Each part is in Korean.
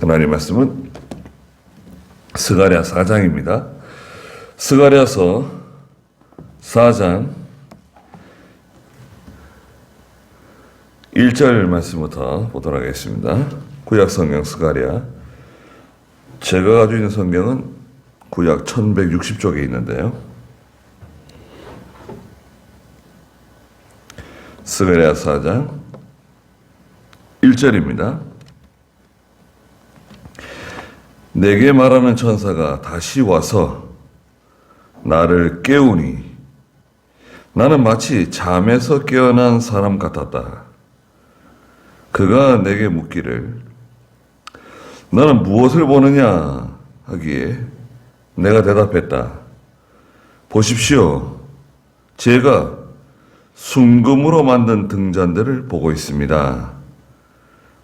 하나님 말씀은 스가랴 4장입니다. 스가랴서 4장 1절 말씀부터 보도록 하겠습니다. 구약 성경 스가랴. 제가 가지고 있는 성경은 구약 1160쪽에 있는데요. 스가랴 4장 1절입니다. 내게 말하는 천사가 다시 와서 나를 깨우니 나는 마치 잠에서 깨어난 사람 같았다. 그가 내게 묻기를 너는 무엇을 보느냐 하기에 내가 대답했다. 보십시오. 제가 순금으로 만든 등잔대를 보고 있습니다.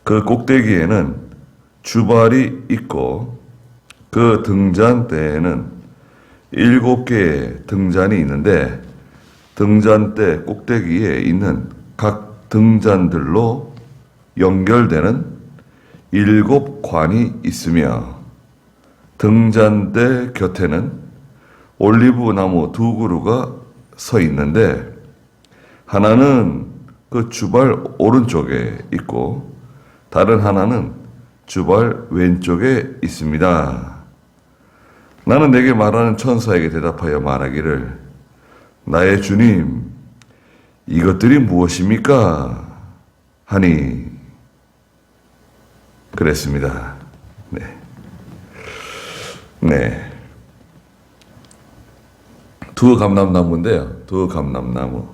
그 꼭대기에는 주발이 있고 그 등잔대에는 7개의 등잔이 있는데 등잔대 꼭대기에 있는 각 등잔들로 연결되는 7관이 있으며 등잔대 곁에는 올리브 나무 2그루가 서 있는데 하나는 그 주발 오른쪽에 있고 다른 하나는 주발 왼쪽에 있습니다. 나는 내게 말하는 천사에게 대답하여 말하기를 나의 주님 이것들이 무엇입니까? 하니 그랬습니다. 두 감람나무인데요. 두 감람나무.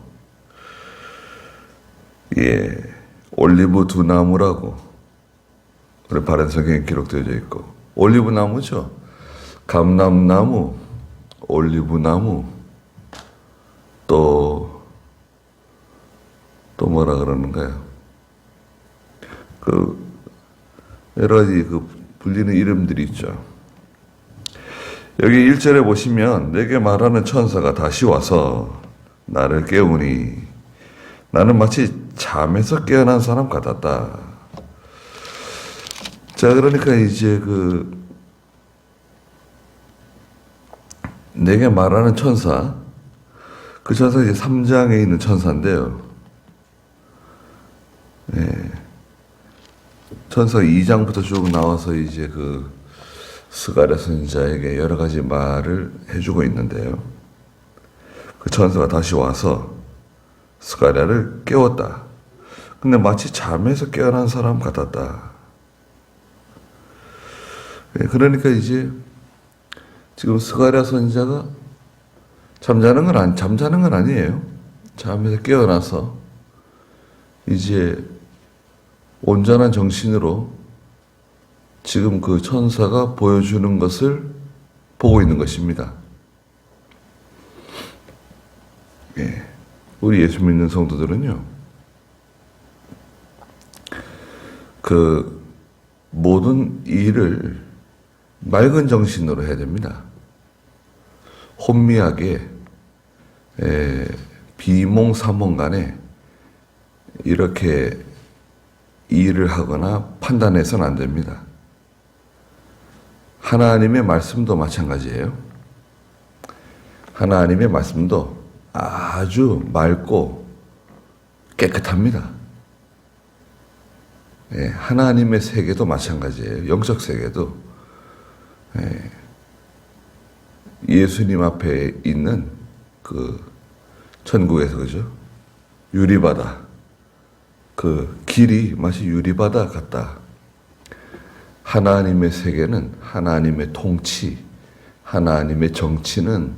올리브 두 나무라고 우리 바른 성경에 기록되어 있고 올리브 나무죠. 감람나무, 올리브 나무, 또 뭐라 그러는가요? 여러 가지 불리는 이름들이 있죠. 여기 1절에 보시면 내게 말하는 천사가 다시 와서 나를 깨우니 나는 마치 잠에서 깨어난 사람 같았다. 자, 그러니까 이제 내게 말하는 천사, 그 천사 이제 3장에 있는 천사인데요. 천사 2장부터 쭉 나와서 이제 스가랴 선지자에게 여러 가지 말을 해주고 있는데요. 그 천사가 다시 와서 스가랴를 깨웠다. 근데 마치 잠에서 깨어난 사람 같았다. 그러니까 이제 지금 스가랴 선지자가 잠자는 건 아니에요. 잠에서 깨어나서 이제 온전한 정신으로 지금 그 천사가 보여주는 것을 보고 있는 것입니다. 우리 예수 믿는 성도들은요, 모든 일을 맑은 정신으로 해야 됩니다. 혼미하게, 비몽사몽간에 이렇게 일을 하거나 판단해서는 안 됩니다. 하나님의 말씀도 마찬가지예요. 하나님의 말씀도 아주 맑고 깨끗합니다. 하나님의 세계도 마찬가지예요. 영적 세계도 예수님 앞에 있는 천국에서 그죠? 유리바다. 길이 마치 유리바다 같다. 하나님의 세계는 하나님의 통치, 하나님의 정치는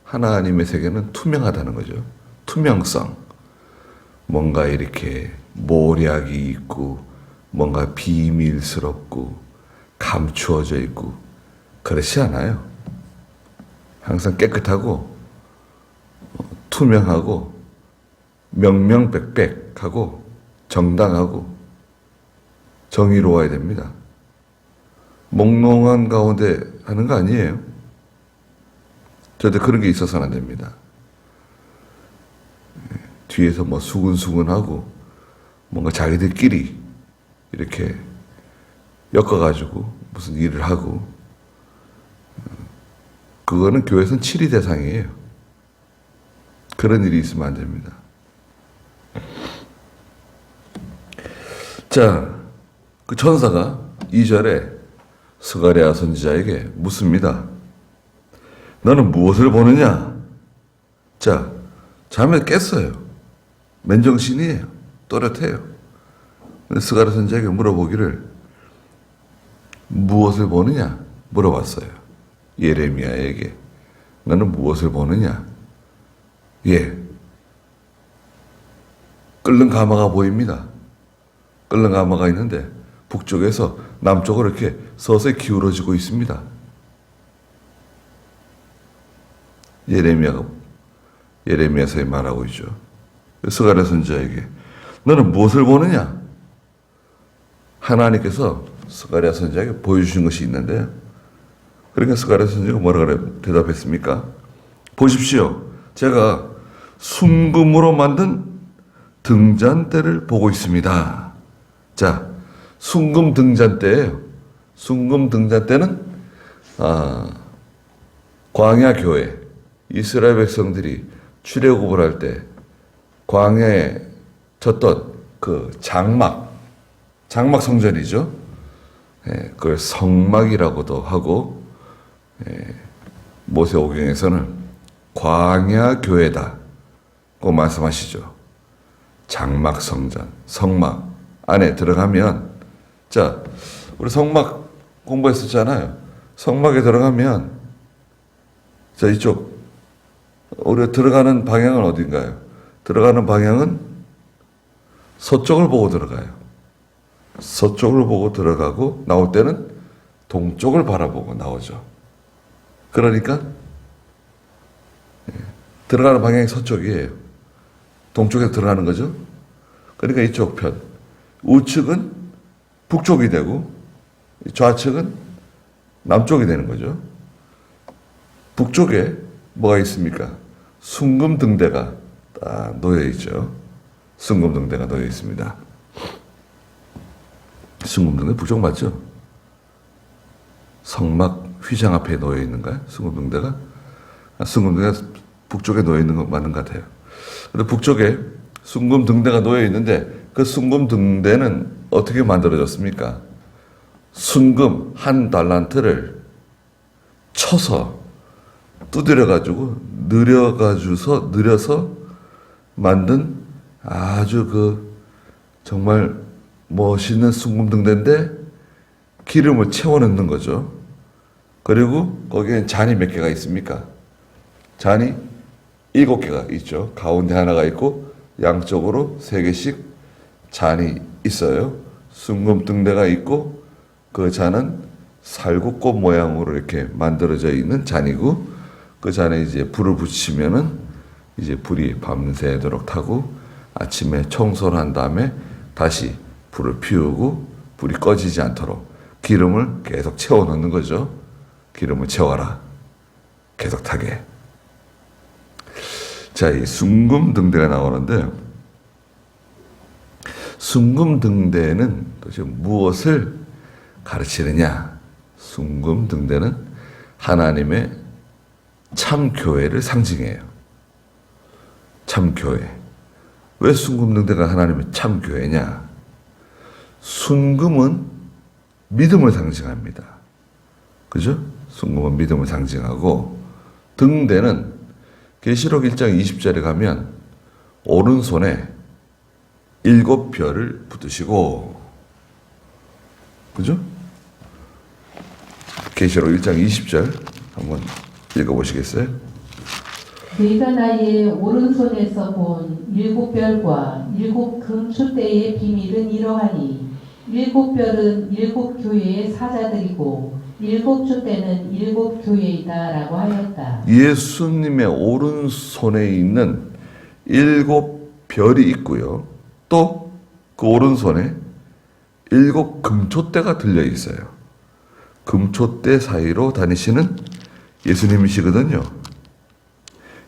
하나님의 세계는 투명하다는 거죠. 투명성. 뭔가 이렇게 모략이 있고, 뭔가 비밀스럽고, 감추어져 있고, 그렇지 않아요. 항상 깨끗하고, 투명하고, 명명백백하고, 정당하고, 정의로워야 됩니다. 몽롱한 가운데 하는 거 아니에요. 절대 그런 게 있어서는 안 됩니다. 뒤에서 수근수근하고 뭔가 자기들끼리 이렇게 엮어가지고 무슨 일을 하고, 그거는 교회에서는 치리 대상이에요. 그런 일이 있으면 안 됩니다. 자, 그 천사가 2절에 스가랴 선지자에게 묻습니다. 너는 무엇을 보느냐? 자, 잠에 깼어요. 맨정신이에요. 또렷해요. 스가랴 선지자에게 물어보기를 무엇을 보느냐? 물어봤어요. 예레미야에게. 너는 무엇을 보느냐? 예. 끓는 가마가 보입니다. 끓는 가마가 있는데 북쪽에서 남쪽으로 이렇게 서서히 기울어지고 있습니다. 예레미야서에 말하고 있죠. 스가랴 선지자에게 너는 무엇을 보느냐? 하나님께서 스가랴 선지자에게 보여주신 것이 있는데요. 그러니까 스가랴 선지자가 뭐라고 대답했습니까? 보십시오. 제가 순금으로 만든 등잔대를 보고 있습니다. 자, 순금 등잔대예요. 순금 등잔대는 광야 교회, 이스라엘 백성들이 출애굽을 할 때 광야에 졌던 그 장막 성전이죠. 예, 그걸 성막이라고도 하고, 모세오경에서는 광야 교회다고 말씀하시죠. 장막 성전, 성막 안에 들어가면, 자, 우리 성막 공부했었잖아요. 성막에 들어가면, 자, 이쪽, 우리가 들어가는 방향은 어딘가요? 들어가는 방향은 서쪽을 보고 들어가요. 서쪽을 보고 들어가고, 나올 때는 동쪽을 바라보고 나오죠. 그러니까, 들어가는 방향이 서쪽이에요. 동쪽에 들어가는 거죠. 그러니까 이쪽 편, 우측은 북쪽이 되고 좌측은 남쪽이 되는 거죠. 북쪽에 뭐가 있습니까? 순금 등대가 딱 놓여 있죠. 순금 등대가 놓여 있습니다. 순금 등대 북쪽 맞죠? 성막 휘장 앞에 놓여 있는가요? 순금 등대가? 순금 등대가 북쪽에 놓여 있는 거 맞는 것 같아요. 근데 북쪽에 순금 등대가 놓여 있는데 그 순금 등대는 어떻게 만들어졌습니까? 순금 한 달란트를 쳐서 두드려가지고 느려서 만든 아주 그 정말 멋있는 순금 등대인데 기름을 채워 넣는 거죠. 그리고 거기에 잔이 몇 개가 있습니까? 잔이 7개가 있죠. 가운데 하나가 있고 양쪽으로 3개씩 잔이 있어요. 순금 등대가 있고 그 잔은 살구꽃 모양으로 이렇게 만들어져 있는 잔이고 그 잔에 이제 불을 붙이면은 이제 불이 밤새도록 타고 아침에 청소를 한 다음에 다시 불을 피우고 불이 꺼지지 않도록 기름을 계속 채워 넣는 거죠. 기름을 채워라. 계속 타게. 자, 이 순금 등대가 나오는데 순금 등대는 도대체 무엇을 가르치느냐? 순금 등대는 하나님의 참 교회를 상징해요. 참 교회. 왜 순금 등대가 하나님의 참 교회냐? 순금은 믿음을 상징합니다. 그죠? 순금은 믿음을 상징하고 등대는 계시록 1장 20절에 가면 오른손에 7별을 붙으시고, 그죠? 계시록 1장 20절 한번 읽어보시겠어요? 네가 나의 오른손에서 본 7별과 7 금초대의 비밀은 이러하니 7별은 7 교회의 사자들이고 7 촛대는 7 교회이다라고 하였다. 예수님의 오른손에 있는 7별이 있고요. 또 그 오른손에 7 금초대가 들려 있어요. 금초대 사이로 다니시는 예수님이시거든요.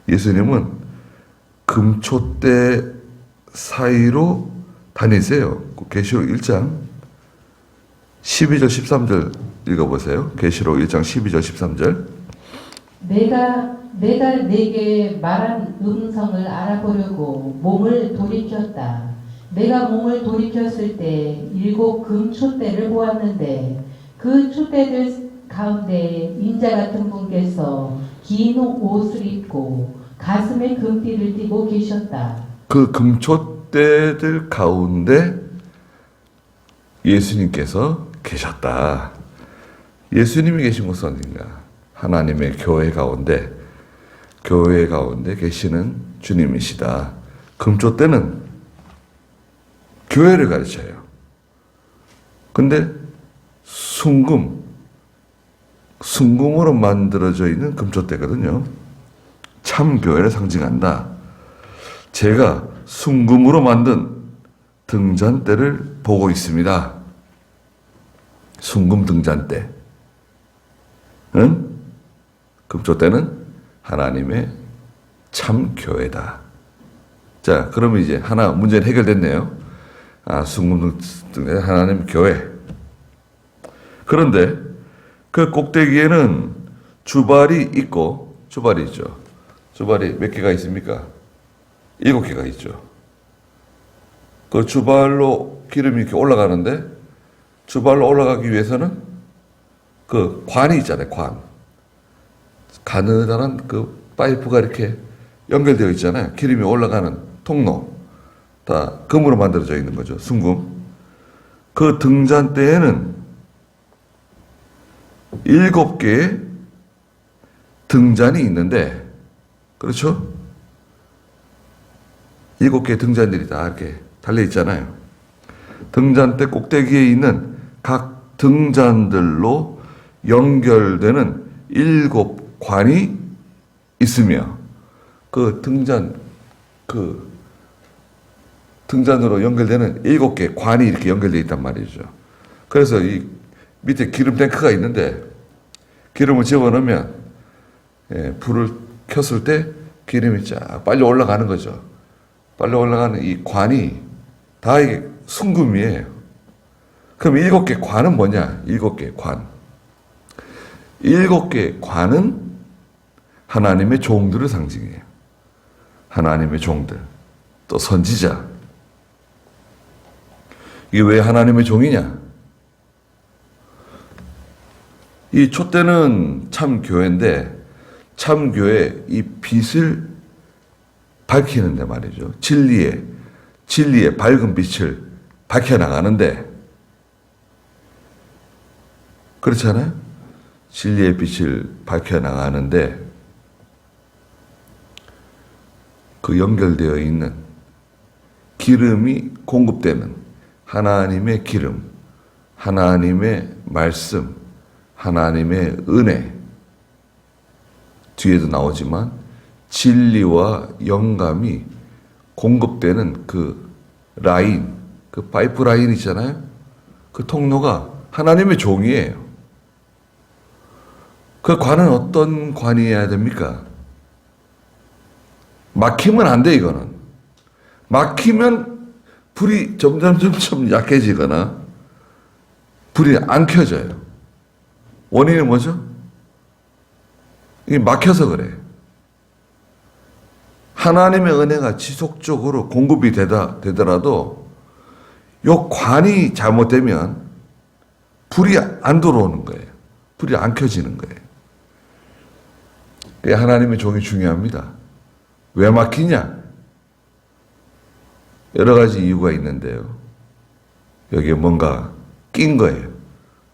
예수님은 금초대 사이로 다니세요. 계시록 1장 12절 13절 읽어보세요. 계시록 1장 12절 13절. 내가 내게 말한 음성을 알아보려고 몸을 돌이켰다. 내가 몸을 돌이켰을 때 7 금촛대를 보았는데 그 촛대들 가운데 인자 같은 분께서 긴 옷을 입고 가슴에 금띠를 띠고 계셨다. 그 금촛대들 가운데 예수님께서 계셨다. 예수님이 계신 곳은 어딘가? 하나님의 교회 가운데 계시는 주님이시다. 금촛대는 교회를 가르쳐요. 근데 순금으로 만들어져 있는 금촛대거든요. 참 교회를 상징한다. 제가 순금으로 만든 등잔대를 보고 있습니다. 순금 등잔대. 응? 금촛대는 하나님의 참 교회다. 자, 그러면 이제 하나 문제는 해결됐네요. 순금 등잔대 하나님 교회. 그런데 그 꼭대기에는 주발이 있고, 주발이 있죠. 주발이 몇 개가 있습니까? 7개가 있죠. 그 주발로 기름이 이렇게 올라가는데, 주발로 올라가기 위해서는 그 관이 있잖아요, 관. 가느다란 그 파이프가 이렇게 연결되어 있잖아요. 기름이 올라가는 통로. 다 금으로 만들어져 있는 거죠, 순금. 그 등잔대에는 7개의 등잔이 있는데, 그렇죠? 7개의 등잔들이 다 이렇게 달려있잖아요. 등잔대 꼭대기에 있는 각 등잔들로 연결되는 7관이 있으며, 등잔으로 연결되는 7개 관이 이렇게 연결되어 있단 말이죠. 그래서 이 밑에 기름 탱크가 있는데, 기름을 집어넣으면, 불을 켰을 때 기름이 쫙 빨리 올라가는 거죠. 빨리 올라가는 이 관이 다 이게 순금이에요. 그럼 7개 관은 뭐냐? 7개 관. 7개 관은 하나님의 종들을 상징해요. 하나님의 종들. 또 선지자. 이게 왜 하나님의 종이냐? 이 촛대는 참 교회인데, 참 교회 이 빛을 밝히는데 말이죠. 진리의 밝은 빛을 밝혀나가는데, 그렇잖아요? 진리의 빛을 밝혀나가는데, 그 연결되어 있는 기름이 공급되는 하나님의 기름, 하나님의 말씀, 하나님의 은혜, 뒤에도 나오지만 진리와 영감이 공급되는 그 라인, 그 파이프 라인 있잖아요. 그 통로가 하나님의 종이에요. 그 관은 어떤 관이어야 됩니까? 막히면 안 돼, 이거는. 막히면 불이 점점 약해지거나 불이 안 켜져요. 원인이 뭐죠? 이게 막혀서 그래요. 하나님의 은혜가 지속적으로 공급이 되더라도 요 관이 잘못되면 불이 안 들어오는 거예요. 불이 안 켜지는 거예요. 그게 하나님의 종이 중요합니다. 왜 막히냐? 여러 가지 이유가 있는데요. 여기에 뭔가 낀 거예요.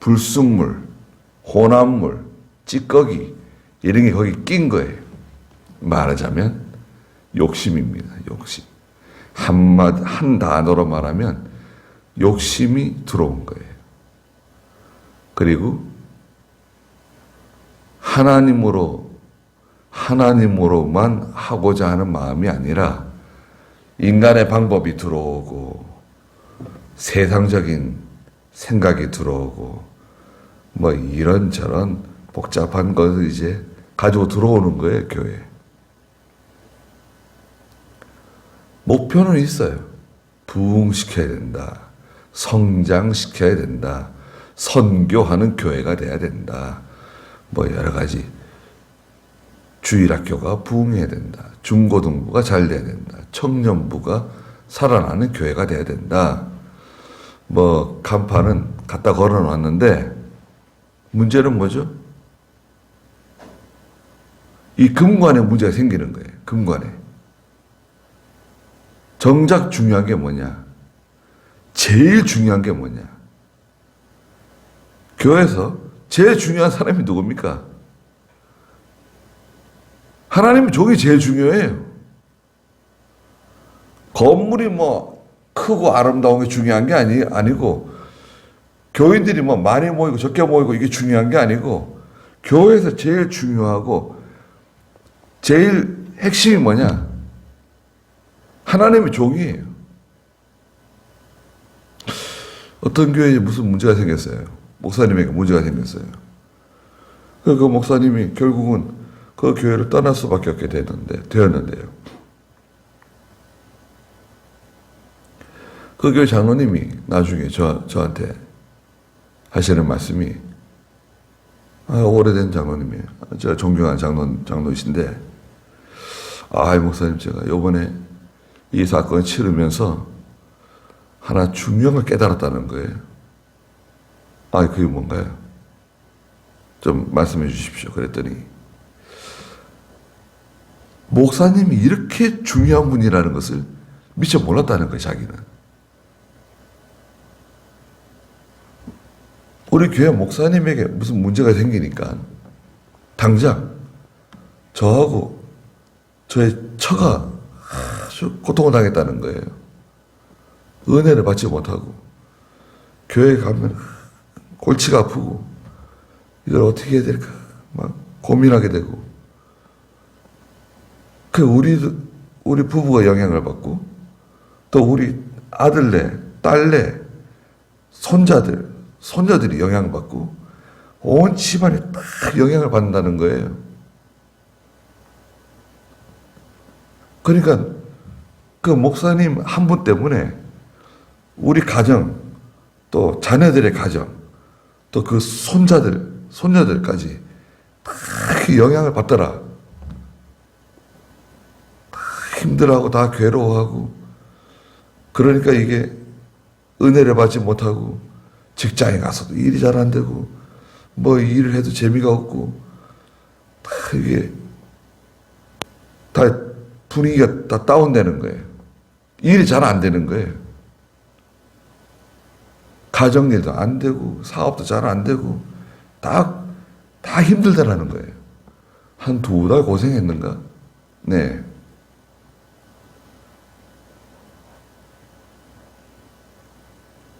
불순물, 혼합물, 찌꺼기 이런 게 거기 낀 거예요. 말하자면 욕심입니다. 욕심. 한 단어로 말하면 욕심이 들어온 거예요. 그리고 하나님으로만 하고자 하는 마음이 아니라 인간의 방법이 들어오고 세상적인 생각이 들어오고 뭐 이런저런 복잡한 것을 이제 가지고 들어오는 거예요, 교회에. 목표는 있어요. 부흥시켜야 된다. 성장시켜야 된다. 선교하는 교회가 돼야 된다. 뭐 여러 가지 주일학교가 부흥해야 된다. 중고등부가 잘 돼야 된다. 청년부가 살아나는 교회가 돼야 된다. 뭐 간판은 갖다 걸어놨는데 문제는 뭐죠? 이 금관에 문제가 생기는 거예요. 금관에. 정작 중요한 게 뭐냐? 제일 중요한 게 뭐냐? 교회에서 제일 중요한 사람이 누굽니까? 하나님의 종이 제일 중요해요. 건물이 뭐 크고 아름다운 게 중요한 게 아니고 교인들이 뭐 많이 모이고 적게 모이고 이게 중요한 게 아니고 교회에서 제일 중요하고 제일 핵심이 뭐냐? 하나님의 종이에요. 어떤 교회에 무슨 문제가 생겼어요. 목사님에게 문제가 생겼어요. 그 목사님이 결국은 그 교회를 떠날 수밖에 없게 되었는데요. 그 교회 장로님이 나중에 저한테 하시는 말씀이, 오래된 장로님이에요. 제가 존경하는 장로이신데, 목사님, 제가 요번에 이 사건을 치르면서 하나 중요한 걸 깨달았다는 거예요. 그게 뭔가요? 좀 말씀해 주십시오. 그랬더니, 목사님이 이렇게 중요한 분이라는 것을 미처 몰랐다는 거예요, 자기는. 우리 교회 목사님에게 무슨 문제가 생기니까 당장 저하고 저의 처가 아주 고통을 당했다는 거예요. 은혜를 받지 못하고 교회에 가면 골치가 아프고 이걸 어떻게 해야 될까 막 고민하게 되고, 우리 부부가 영향을 받고 또 우리 아들네, 딸네, 손자들이 영향을 받고 온 집안이 딱 영향을 받는다는 거예요. 그러니까 그 목사님 한 분 때문에 우리 가정, 또 자녀들의 가정, 또 그 손자들까지 다 영향을 받더라. 다 힘들어하고 다 괴로워하고, 그러니까 이게 은혜를 받지 못하고 직장에 가서도 일이 잘 안 되고 뭐 일을 해도 재미가 없고 다 이게 다 분위기가 다 다운되는 거예요. 일이 잘 안 되는 거예요. 가정일도 안 되고 사업도 잘 안 되고 다 힘들다라는 거예요. 한 2달 고생했는가? 네.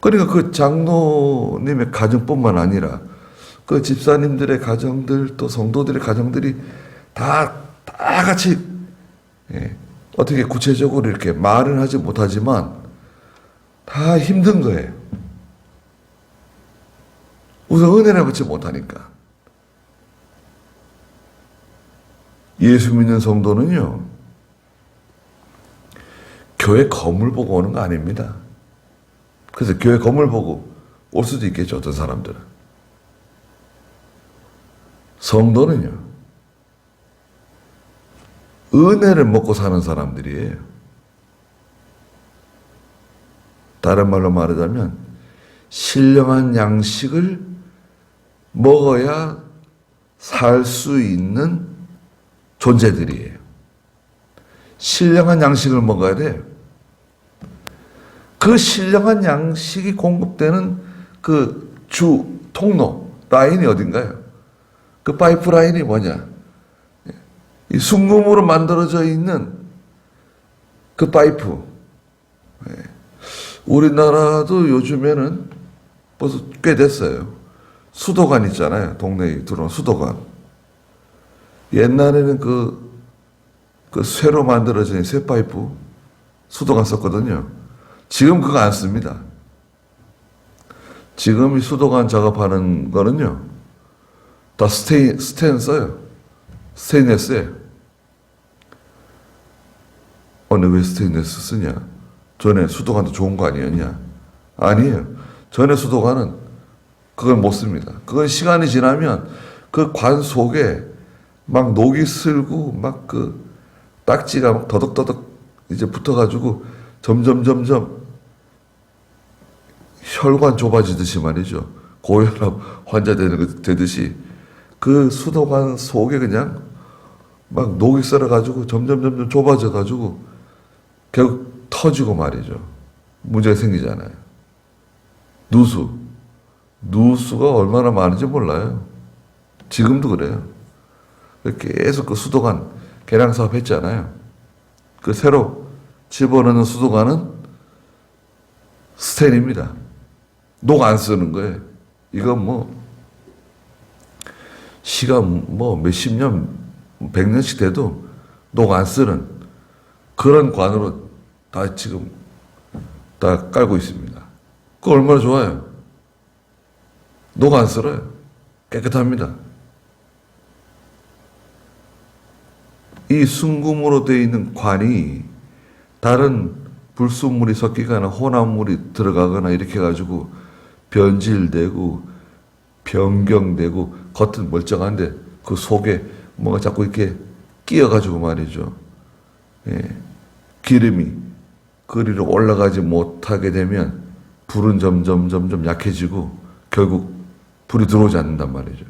그러니까 그 장로님의 가정뿐만 아니라 그 집사님들의 가정들, 또 성도들의 가정들이 다 같이, 어떻게 구체적으로 이렇게 말은 하지 못하지만 다 힘든 거예요. 우선 은혜를 받지 못하니까. 예수 믿는 성도는요, 교회 건물 보고 오는 거 아닙니다. 그래서 교회 건물 보고 올 수도 있겠죠, 어떤 사람들은. 성도는요, 은혜를 먹고 사는 사람들이에요. 다른 말로 말하자면 신령한 양식을 먹어야 살 수 있는 존재들이에요. 신령한 양식을 먹어야 돼요. 그 신령한 양식이 공급되는 그 주 통로 라인이 어딘가요? 그 파이프 라인이 뭐냐? 이 순금으로 만들어져 있는 그 파이프. 우리나라도 요즘에는 벌써 꽤 됐어요. 수도관 있잖아요. 동네에 들어온 수도관. 옛날에는 그 쇠로 만들어진 쇠 파이프 수도관 썼거든요. 지금 그거 안 씁니다. 지금 이 수도관 작업하는 거는요, 다 스테인 써요. 스테인레스예요. 근데 왜 스테인레스 쓰냐? 전에 수도관도 좋은 거 아니었냐? 아니에요. 전에 수도관은 그건 못 씁니다. 그건 시간이 지나면 그 관 속에 막 녹이 슬고 막 그 딱지가 막 더덕더덕 이제 붙어가지고 점점 혈관 좁아지듯이 말이죠. 고혈압 환자 되듯이 그 수도관 속에 그냥 막 녹이 썰어가지고 점점 좁아져가지고 결국 터지고 말이죠. 문제가 생기잖아요. 누수가 얼마나 많은지 몰라요. 지금도 그래요. 계속 그 수도관 개량 사업 했잖아요. 그 새로 집어넣는 수도관은 스텐입니다. 녹 안 쓰는 거예요. 이건 뭐 시간 뭐 몇십 년, 100년씩 돼도 녹 안 쓰는 그런 관으로 다 지금 다 깔고 있습니다. 그거 얼마나 좋아요. 녹 안 쓸어요. 깨끗합니다. 이 순금으로 되어 있는 관이 다른 불순물이 섞이거나 혼합물이 들어가거나 이렇게 해가지고 변질되고 변경되고 겉은 멀쩡한데 그 속에 뭔가 자꾸 이렇게 끼어가지고 말이죠. 예. 기름이 그리로 올라가지 못하게 되면 불은 점점 약해지고 결국 불이 들어오지 않는단 말이죠.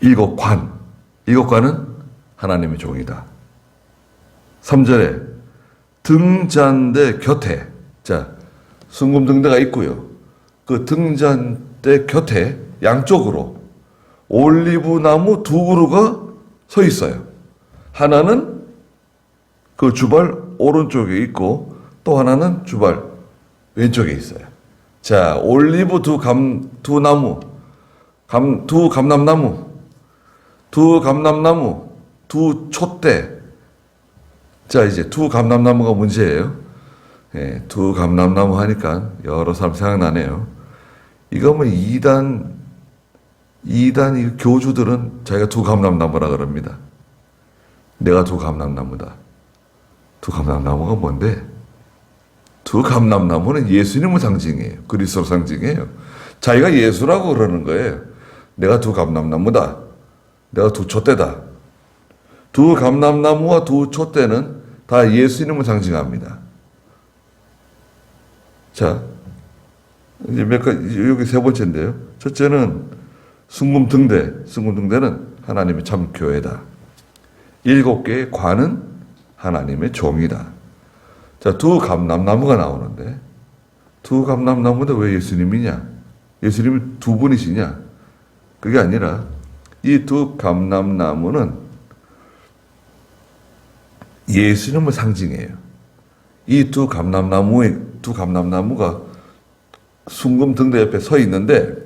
일곱 관은 하나님의 종이다. 3절에 등잔대 곁에, 자, 순금등대가 있고요. 그 등잔대 곁에 양쪽으로 올리브 나무 2그루가 서 있어요. 하나는 그 주발 오른쪽에 있고 또 하나는 주발 왼쪽에 있어요. 자, 올리브 두 감람나무, 두 촛대. 자, 이제 두 감람나무가 문제예요. 예, 두 감람나무 하니까 여러 사람 생각나네요. 이거 뭐 이단 이 교주들은 자기가 두 감람나무라 그럽니다. 내가 두 감람나무다. 두 감람나무가 뭔데? 두 감람나무는 예수님을 상징해요. 그리스도를 상징해요. 자기가 예수라고 그러는 거예요. 내가 두 감람나무다. 내가 두 촛대다. 두 감람나무와 두 촛대는 다 예수님을 상징합니다. 자, 이제 몇 가지, 여기 세 번째인데요. 첫째는 순금등대는 하나님의 참 교회다. 7개의 관은 하나님의 종이다. 자, 두 감람나무가 나오는데, 두 감람나무인데 왜 예수님이냐? 예수님이 두 분이시냐? 그게 아니라, 이 두 감람나무는 예수님을 상징해요. 이 두 감람나무가 순금등대 옆에 서 있는데,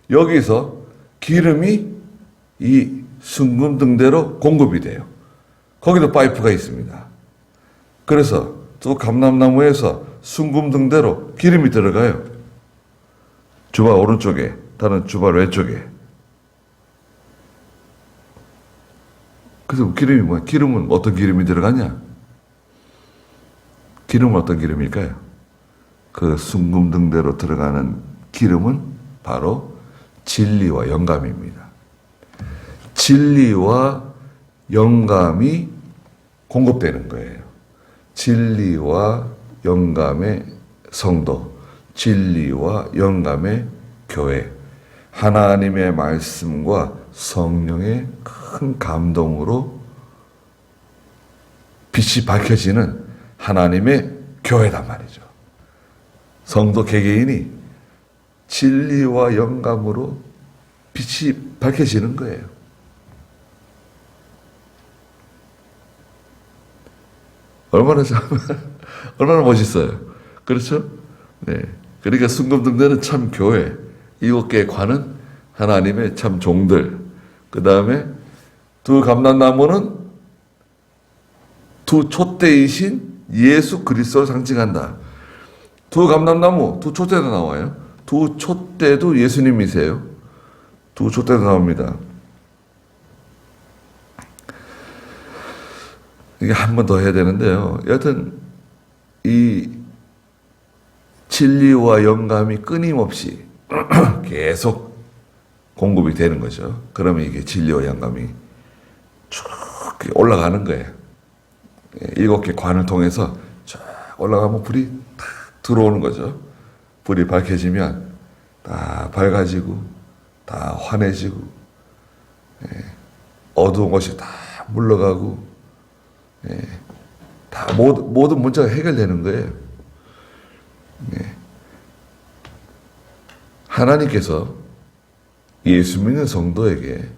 여기서 기름이 이 순금등대로 공급이 돼요. 거기도 파이프가 있습니다. 그래서 두 감람나무에서 순금등대로 기름이 들어가요. 주발 오른쪽에, 다른 주발 왼쪽에. 그래서 기름이 뭐야? 기름은 어떤 기름이 들어가냐? 기름은 어떤 기름일까요? 그 순금등대로 들어가는 기름은 바로 진리와 영감입니다. 진리와 영감이 공급되는 거예요. 진리와 영감의 성도, 진리와 영감의 교회, 하나님의 말씀과 성령의 큰 감동으로 빛이 밝혀지는 하나님의 교회단 말이죠. 성도 개개인이 진리와 영감으로 빛이 밝혀지는 거예요. 얼마나 멋있어요. 그렇죠? 네. 그러니까 순금등대는 참 교회, 7개의 관은 하나님의 참 종들, 그 다음에 두 감람나무는 두 촛대이신 예수 그리스도를 상징한다. 두 감람나무, 두 촛대도 나와요. 두 촛대도 예수님이세요. 두 촛대도 나옵니다. 이게 한 번 더 해야 되는데요. 여하튼 이 진리와 영감이 끊임없이 계속 공급이 되는 거죠. 그러면 이게 진리와 영감이 쭉 올라가는 거예요. 7개 관을 통해서 쫙 올라가면 불이 탁 들어오는 거죠. 불이 밝혀지면 다 밝아지고 다 환해지고 어두운 것이 다 물러가고 다 모든 문제가 해결되는 거예요. 하나님께서 예수 믿는 성도에게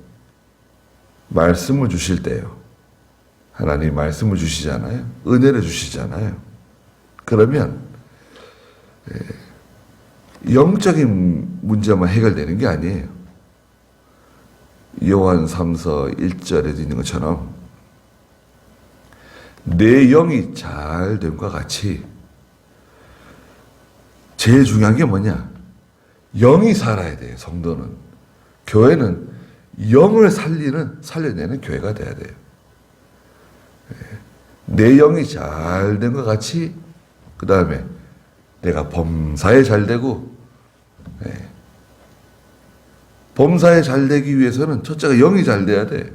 말씀을 주실 때요. 하나님 말씀을 주시잖아요. 은혜를 주시잖아요. 그러면 영적인 문제만 해결되는 게 아니에요. 요한 3서 1절에도 있는 것처럼 내 영이 잘 됨과 같이 제일 중요한 게 뭐냐? 영이 살아야 돼요. 성도는. 교회는 영을 살려내는 교회가 돼야 돼요. 내 영이 잘 된 것 같이 그 다음에 내가 범사에 잘 되고 범사에 잘 되기 위해서는 첫째가 영이 잘 돼야 돼.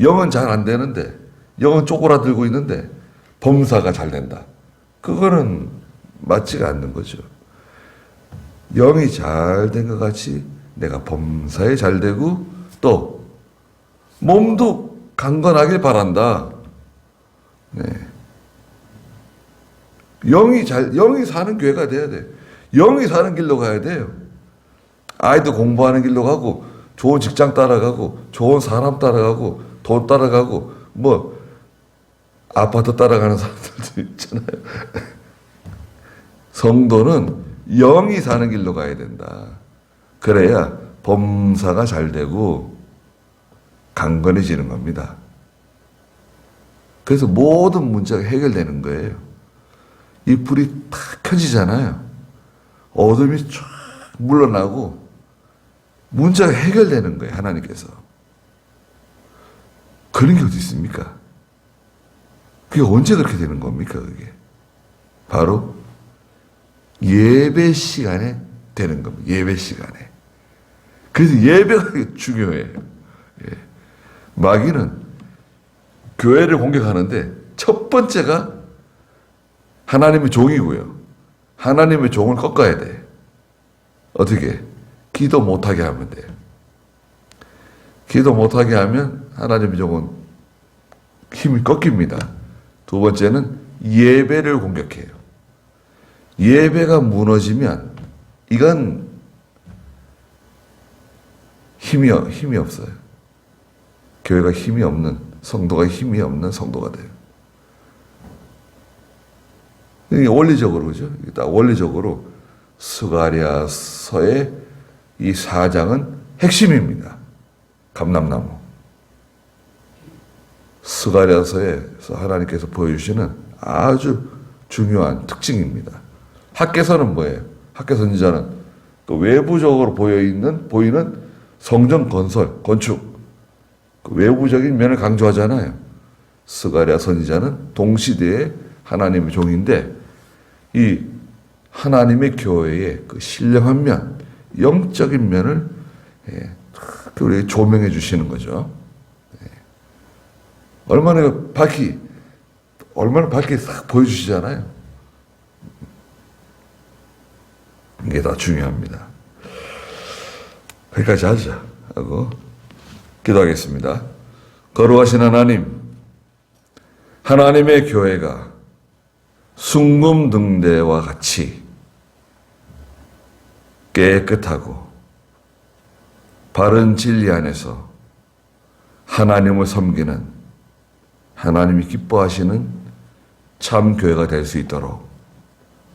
영은 잘 안 되는데 영은 쪼그라들고 있는데 범사가 잘 된다. 그거는 맞지가 않는 거죠. 영이 잘 된 것 같이 내가 범사에 잘 되고 또 몸도 강건하길 바란다. 영이 사는 교회가 돼야 돼. 영이 사는 길로 가야 돼요. 아이도 공부하는 길로 가고 좋은 직장 따라가고 좋은 사람 따라가고 돈 따라가고 뭐 아파트 따라가는 사람들도 있잖아요. 성도는 영이 사는 길로 가야 된다. 그래야 범사가 잘 되고 강건해지는 겁니다. 그래서 모든 문제가 해결되는 거예요. 이 불이 탁 켜지잖아요. 어둠이 쫙 물러나고 문제가 해결되는 거예요. 하나님께서. 그런 게 어디 있습니까? 그게 언제 그렇게 되는 겁니까? 그게 바로 예배 시간에 되는 겁니다. 예배 시간에. 그래서 예배가 중요해요. 마귀는 교회를 공격하는데 첫 번째가 하나님의 종이고요. 하나님의 종을 꺾어야 돼. 어떻게? 기도 못하게 하면 돼요. 기도 못하게 하면 하나님의 종은 힘이 꺾입니다. 두 번째는 예배를 공격해요. 예배가 무너지면 이건 힘이 없어요. 교회가 힘이 없는, 성도가 힘이 없는 성도가 돼요. 이게 원리적으로, 그죠? 딱 원리적으로 스가랴서의 이 4장은 핵심입니다. 감람나무. 스가랴서에서 하나님께서 보여주시는 아주 중요한 특징입니다. 학개서는 뭐예요? 학개 선지자는 그 외부적으로 보이는 성전 건축, 그 외부적인 면을 강조하잖아요. 스가랴 선지자는 동시대의 하나님의 종인데 이 하나님의 교회의 그 신령한 면, 영적인 면을 우리에게 조명해 주시는 거죠. 얼마나 밝게 싹 보여주시잖아요. 이게 다 중요합니다. 여기까지 하자 하고 기도하겠습니다. 거룩하신 하나님, 하나님의 교회가 숭금등대와 같이 깨끗하고 바른 진리 안에서 하나님을 섬기는, 하나님이 기뻐하시는 참 교회가 될 수 있도록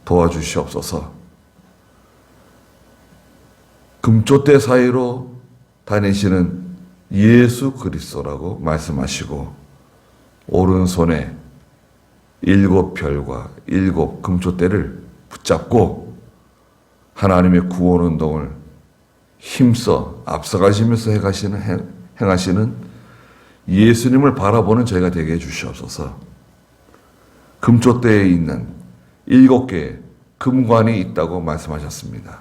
도와주시옵소서. 금쪽대 사이로 다니시는 예수 그리스도라고 말씀하시고 오른손에 7별과 7 금쪽대를 붙잡고 하나님의 구원운동을 힘써 앞서가시면서 행하시는 예수님을 바라보는 저희가 되게 해주시옵소서. 금쪽대에 있는 7개 금관이 있다고 말씀하셨습니다.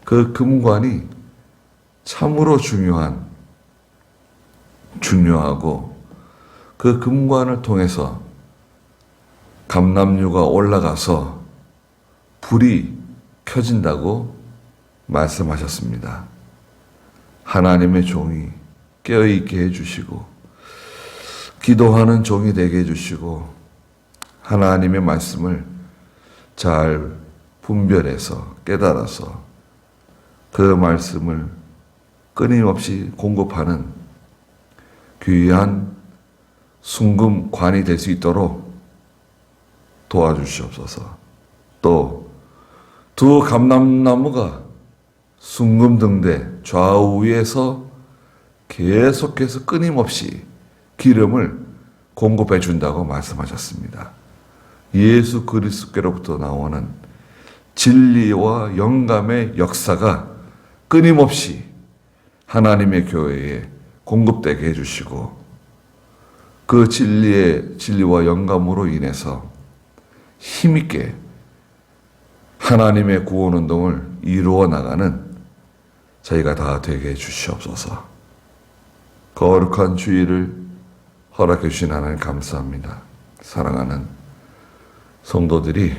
그 금관이 참으로 중요하고 그 금관을 통해서 감람유가 올라가서 불이 켜진다고 말씀하셨습니다. 하나님의 종이 깨어있게 해주시고 기도하는 종이 되게 해주시고 하나님의 말씀을 잘 분별해서 깨달아서 그 말씀을 끊임없이 공급하는 귀한 순금관이 될 수 있도록 도와주시옵소서. 또 두 감람나무가 순금등대 좌우에서 계속해서 끊임없이 기름을 공급해 준다고 말씀하셨습니다. 예수 그리스도께로부터 나오는 진리와 영감의 역사가 끊임없이 하나님의 교회에 공급되게 해주시고 그 진리와 영감으로 인해서 힘있게 하나님의 구원운동을 이루어 나가는 저희가 다 되게 해주시옵소서. 거룩한 주일을 허락해 주신 하나님 감사합니다. 사랑하는 성도들이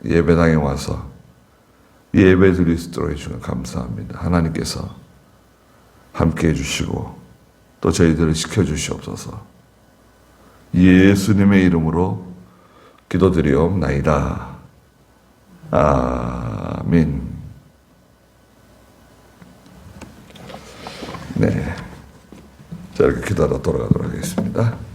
예배당에 와서 예배 드릴 수 있도록 해주시면 감사합니다. 하나님께서 함께 해주시고 또 저희들을 지켜주시옵소서. 예수님의 이름으로 기도드리옵나이다. 아멘. 네. 자, 이렇게 기도하다 돌아가도록 하겠습니다.